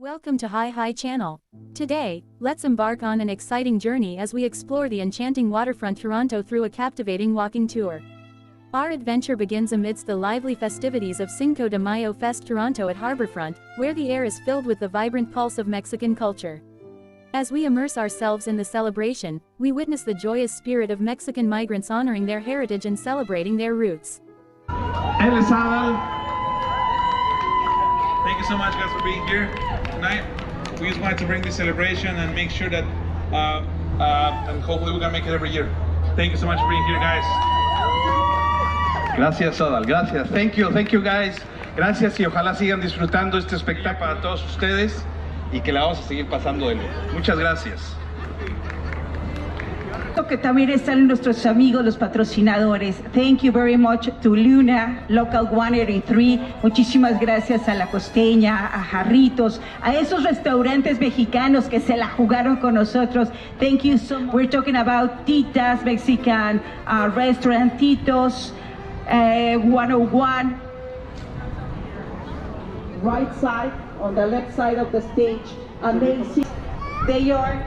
Welcome to Hi Channel. Today, let's embark on an exciting journey as we explore the enchanting Waterfront Toronto through a captivating walking tour. Our adventure begins amidst the lively festivities of Cinco de Mayo Fest Toronto at Harbourfront, where the air is filled with the vibrant pulse of Mexican culture. As we immerse ourselves in the celebration, we witness the joyous spirit of Mexican migrants honoring their heritage and celebrating their roots. Thank you so much, guys, for being here tonight. We just wanted to bring this celebration and make sure that, and hopefully we're gonna make it every year. Thank you so much for being here, guys. Gracias, Odal, gracias. Thank you guys. Gracias y ojalá sigan disfrutando este espectáculo para todos ustedes y que la vamos a seguir pasando de lujo. Muchas gracias. Que también están nuestros amigos, los patrocinadores. Thank you very much to Luna, Local 183. Muchísimas gracias a La Costeña, a Jarritos, a esos restaurantes mexicanos que se la jugaron con nosotros. Thank you so much. We're talking about Tita's Mexican restaurant, Tito's 101. Right side, on the left side of the stage. Amazing. They are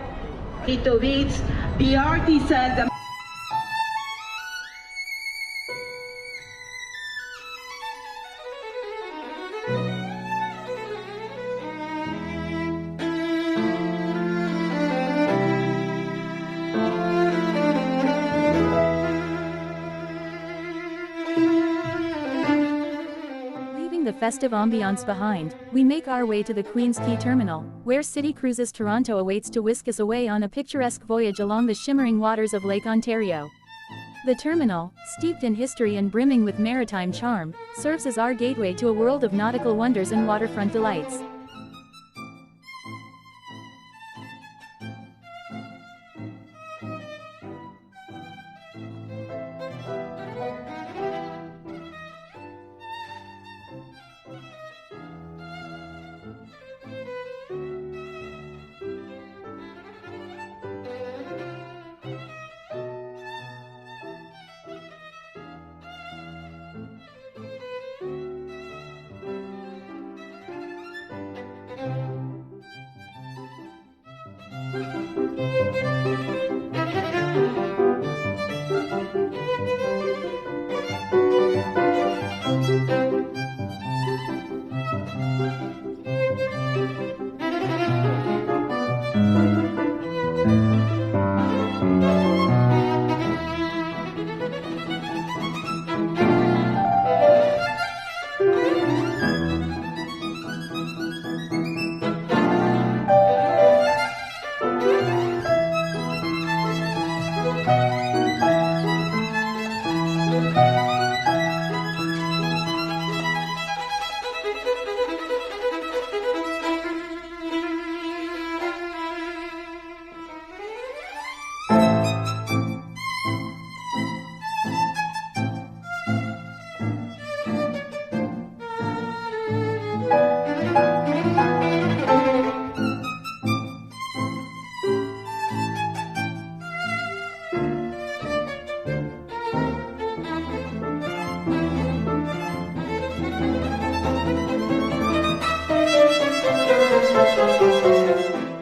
Tito Beats, the artisans. Leaving the festive ambiance behind, we make our way to the Queen Quay Terminal, where City Cruises Toronto awaits to whisk us away on a picturesque voyage along the shimmering waters of Lake Ontario. The terminal, steeped in history and brimming with maritime charm, serves as our gateway to a world of nautical wonders and waterfront delights.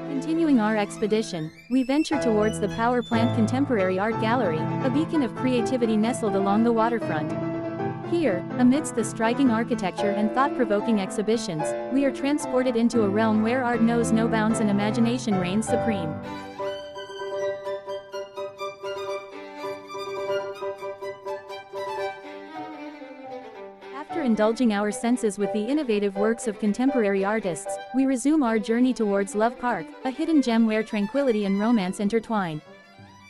Continuing our expedition, we venture towards the Power Plant Contemporary Art Gallery, a beacon of creativity nestled along the waterfront. Here, amidst the striking architecture and thought-provoking exhibitions, we are transported into a realm where art knows no bounds and imagination reigns supreme. After indulging our senses with the innovative works of contemporary artists, we resume our journey towards Love Park, a hidden gem where tranquility and romance intertwine.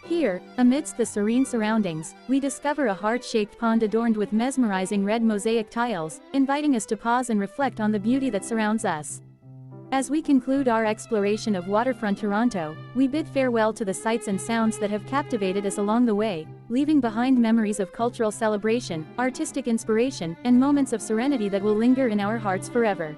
Here, amidst the serene surroundings, we discover a heart-shaped pond adorned with mesmerizing red mosaic tiles, inviting us to pause and reflect on the beauty that surrounds us. As we conclude our exploration of Waterfront Toronto, we bid farewell to the sights and sounds that have captivated us along the way, leaving behind memories of cultural celebration, artistic inspiration, and moments of serenity that will linger in our hearts forever.